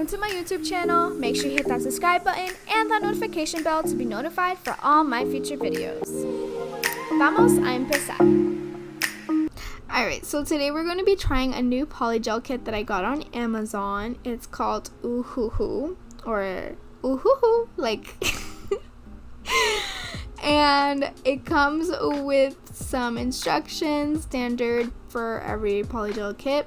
welcome to my YouTube channel. Make sure you hit that subscribe button and that notification bell to be notified for all my future videos. Vamos a empezar. Alright, so today we're going to be trying a new polygel kit that I got on Amazon. It's called Ohuhu, or Ohuhu, like... And it comes with some instructions, standard for every polygel kit.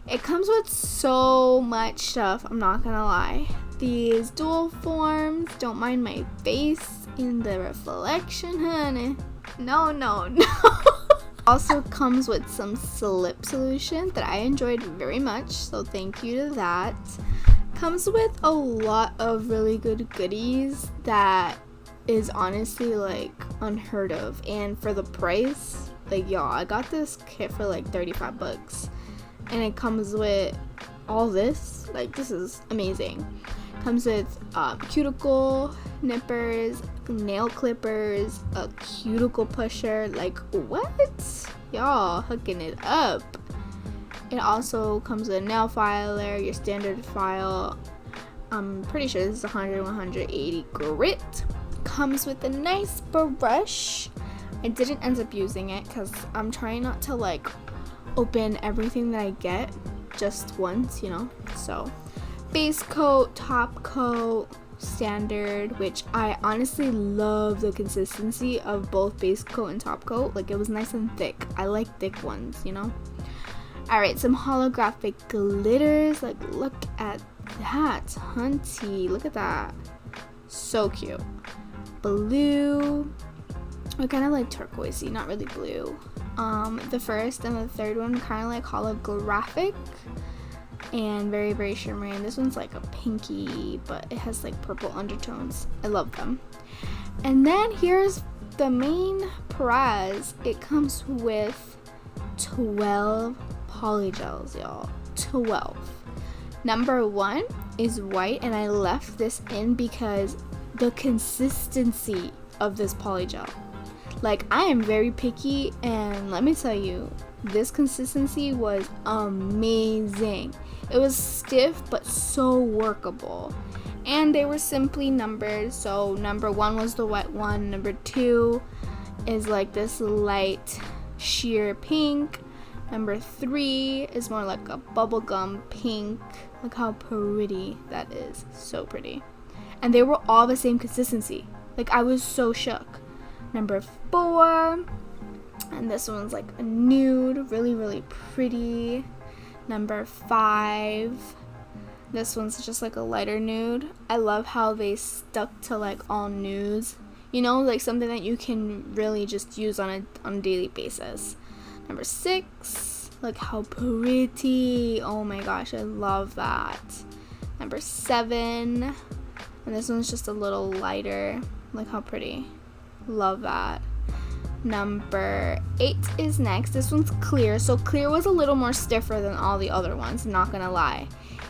It comes with so much stuff, I'm not gonna lie. These dual forms, don't mind my face in the reflection, honey. No. Also comes with some slip solution that I enjoyed very much, so thank you to that. Comes with a lot of really good goodies that is honestly like unheard of, and for the price, like y'all, I got this kit for like 35 bucks and it comes with all this. Like, this is amazing. Comes with cuticle nippers, nail clippers, a cuticle pusher. Like, what? Y'all hooking it up. It also comes with a nail filer, your standard file. I'm pretty sure this is 180 grit. Comes with a nice brush. I didn't end up using it because I'm trying not to like open everything that I get just once, you know. So base coat, top coat, standard, which I honestly love the consistency of both base coat and top coat. Like, it was nice and thick. I like thick ones, you know. Alright, some holographic glitters. Like, look at that, hunty. Look at that. So cute. Blue, or kind of like turquoisey, not really blue. The first and the third one kind of like holographic and very, very shimmery, and this one's like a pinky, but it has like purple undertones. I love them. And then here's the main prize. It comes with 12 polygels, y'all. 12. Number 1 is white, and I left this in because the consistency of this polygel. Like, I am very picky, and let me tell you, this consistency was amazing. It was stiff but so workable, and they were simply numbered. So number 1 was the wet one, number 2 is like this light sheer pink, number 3 is more like a bubblegum pink. Look how pretty that is. So pretty. And they were all the same consistency. Like, I was so shook. Number 4, and this one's like a nude, really, really pretty. Number 5, this one's just like a lighter nude. I love how they stuck to like all nudes, you know, like something that you can really just use on a daily basis. Number 6, look how pretty. Oh my gosh, I love that. Number 7, and this one's just a little lighter. Look how pretty. Love that. Number 8 is next. This one's clear. So clear was a little more stiffer than all the other ones, not gonna lie.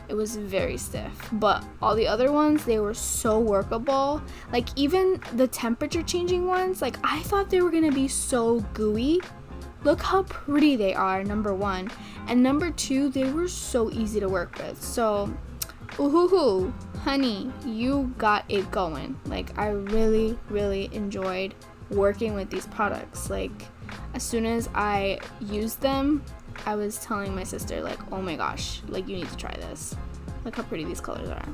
It was very stiff. But all the other ones, they were so workable. Like, even the temperature changing ones, like, I thought they were gonna be so gooey. Look how pretty they are, number 1. And number 2, they were so easy to work with. So, Ohuhu, honey, you got it going. Like, I really, really enjoyed working with these products. Like, as soon as I used them, I was telling my sister, like, oh my gosh, like, you need to try this. Look how pretty these colors are.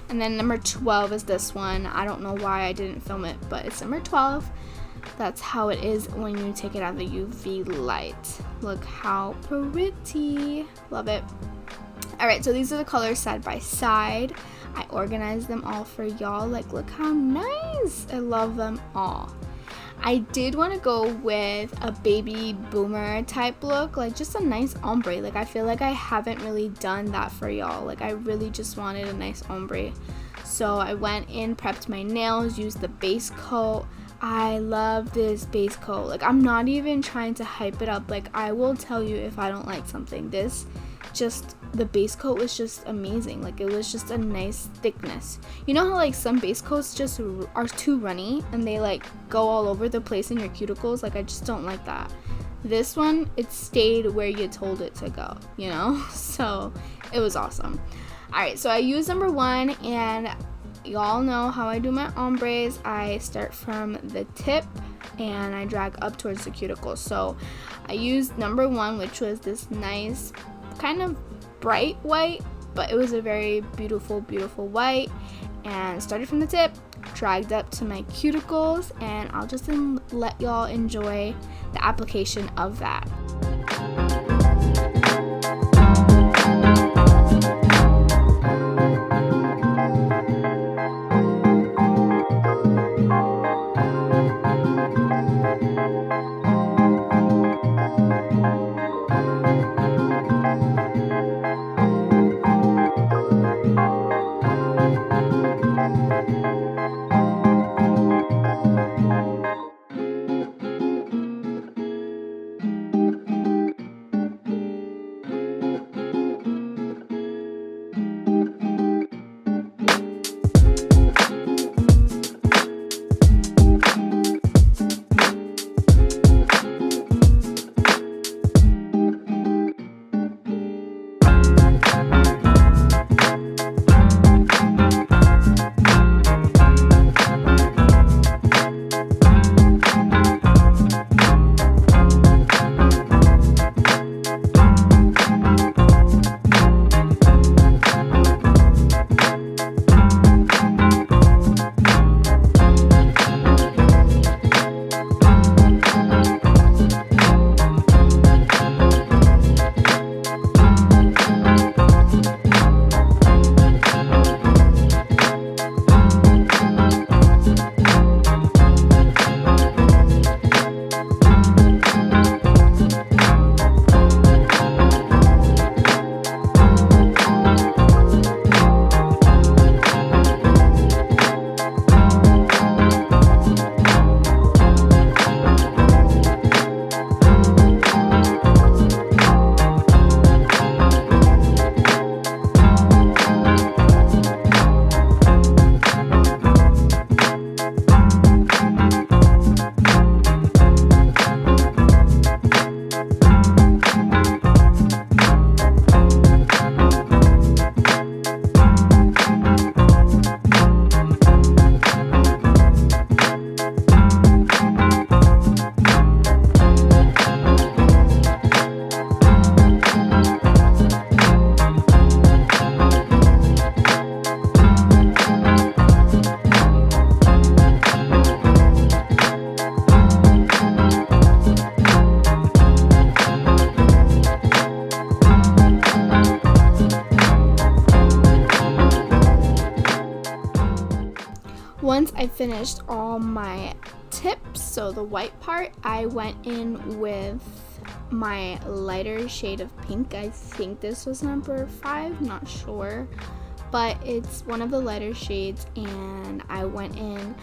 And then number 12 is this one. I don't know why I didn't film it, but it's number 12. That's how it is when you take it out of the UV light. Look how pretty. Love it. Alright, so these are the colors side by side. I organized them all for y'all. Like, look how nice. I love them all. I did want to go with a baby boomer type look, like just a nice ombre. Like, I feel like I haven't really done that for y'all. Like, I really just wanted a nice ombre. So I went in, prepped my nails, used the base coat. I love this base coat. Like, I'm not even trying to hype it up. Like, I will tell you if I don't like something. The base coat was just amazing. Like, it was just a nice thickness. You know how like some base coats just are too runny and they like go all over the place in your cuticles? Like, I just don't like that. This one, it stayed where you told it to go, you know? So it was awesome. Alright, so I use number 1, and y'all know how I do my ombres. I start from the tip and I drag up towards the cuticle. So I used number 1, which was this nice kind of bright white, but it was a very beautiful white, and started from the tip, dragged up to my cuticles, and I'll just let y'all enjoy the application of that. Once I finished all my tips, so the white part, I went in with my lighter shade of pink. I think this was number 5, not sure, but it's one of the lighter shades, and I went in,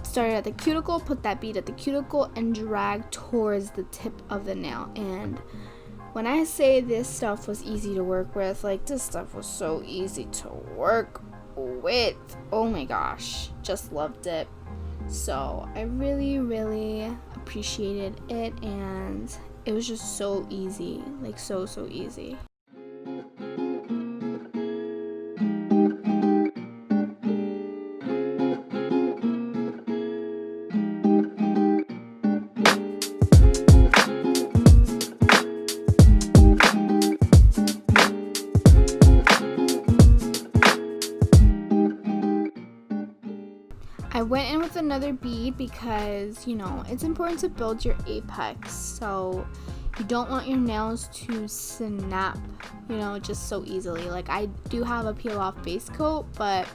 started at the cuticle, put that bead at the cuticle, and dragged towards the tip of the nail. And when I say this stuff was easy to work with, like, this stuff was so easy to work with. Oh my gosh, just loved it. So I really appreciated it, and it was just so easy, like so easy. I went in with another bead because, you know, it's important to build your apex, so you don't want your nails to snap, you know, just so easily. Like, I do have a peel off base coat, but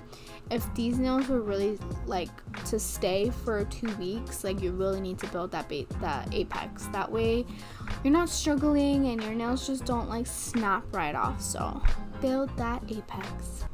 if these nails were really like to stay for 2 weeks, like, you really need to build that apex. That way you're not struggling and your nails just don't like snap right off. So build that apex.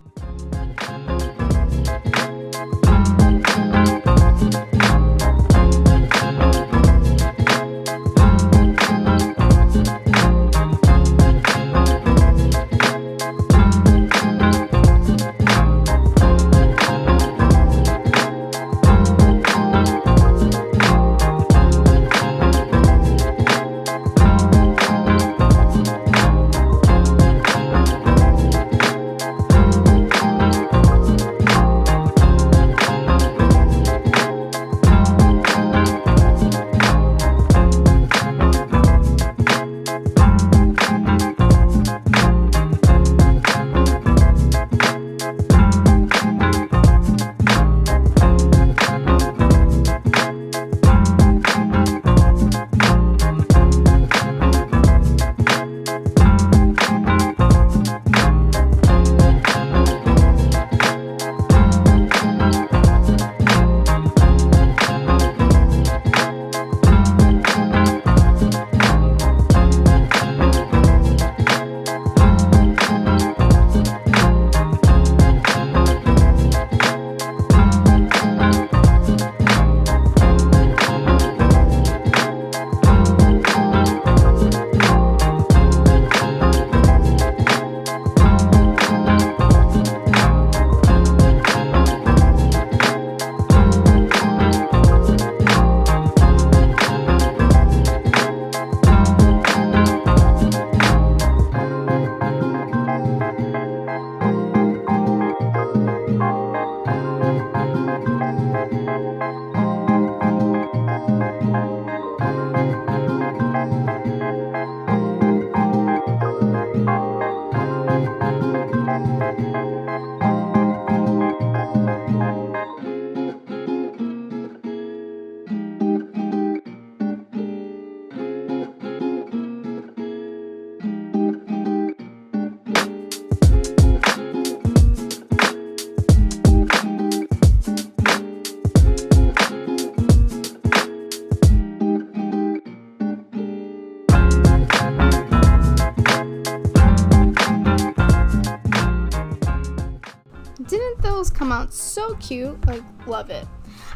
nails come out so cute. Like, love it.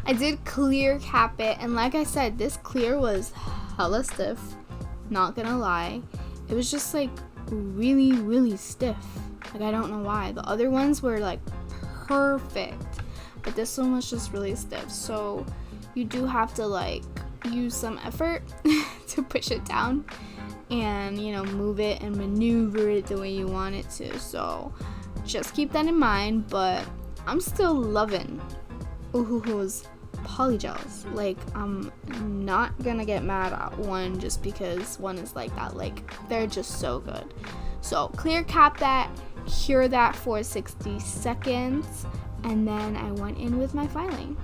I did clear cap it, and like I said, this clear was hella stiff. Not gonna lie. It was just like really, really stiff. Like, I don't know why. The other ones were like perfect, but this one was just really stiff. So you do have to like use some effort to push it down and, you know, move it and maneuver it the way you want it to. So just keep that in mind. But I'm still loving Ohuhu's polygels. Like, I'm not gonna get mad at one just because one is like that. Like, they're just so good. So clear cap that, cure that for 60 seconds, and then I went in with my filing.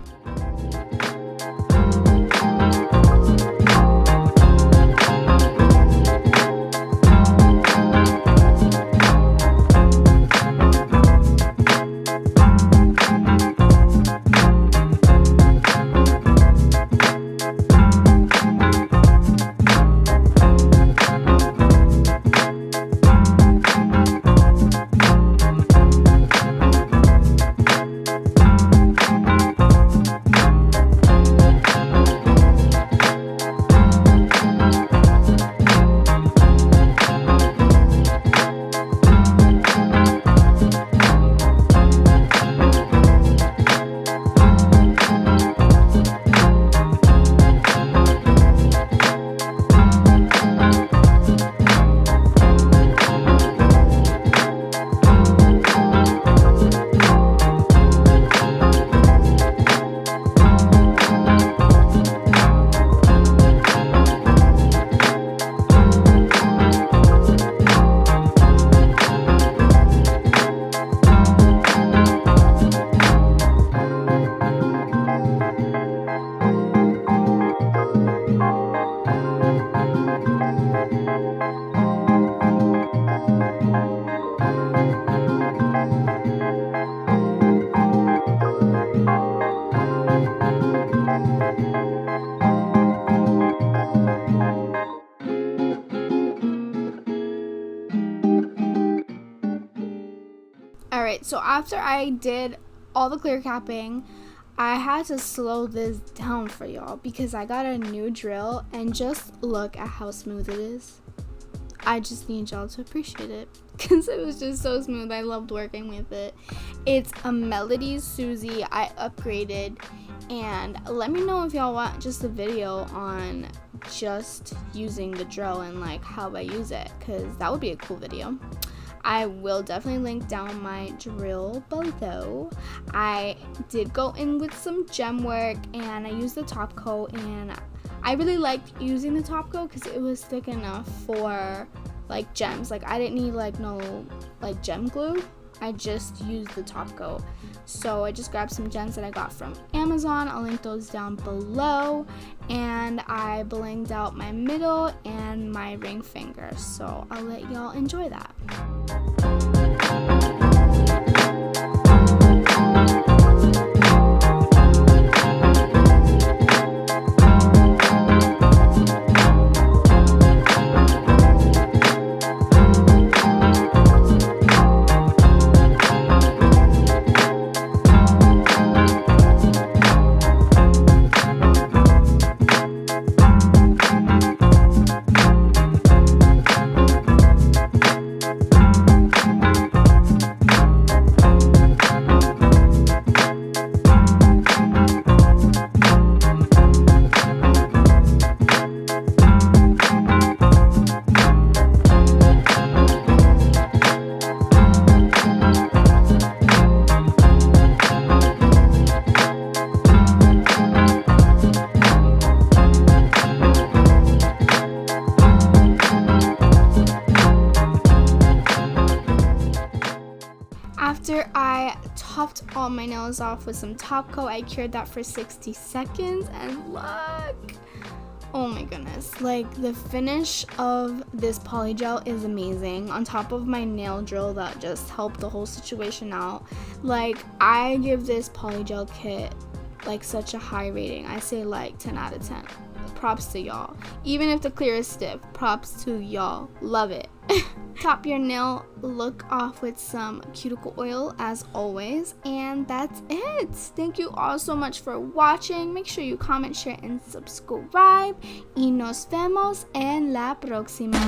Alright, so after I did all the clear capping, I had to slow this down for y'all because I got a new drill, and just look at how smooth it is. I just need y'all to appreciate it because it was just so smooth. I loved working with it. It's a Melody Susie I upgraded, and let me know if y'all want just a video on just using the drill and like how I use it, because that would be a cool video. I will definitely link down my drill below. I did go in with some gem work, and I used the top coat, and I really liked using the top coat because it was thick enough for like gems. Like, I didn't need like no like gem glue. I just used the top coat. So I just grabbed some gems that I got from Amazon. I'll link those down below. And I blinged out my middle and my ring finger. So I'll let y'all enjoy that. After I topped all my nails off with some top coat, I cured that for 60 seconds, and look! Oh my goodness, like the finish of this polygel is amazing. On top of my nail drill that just helped the whole situation out. Like, I give this polygel kit like such a high rating. I say like 10 out of 10. Props to y'all. Even if the clear is stiff, props to y'all. Love it. Top your nail look off with some cuticle oil as always, and that's it. Thank you all so much for watching. Make sure you comment, share, and subscribe. Y nos vemos en la próxima.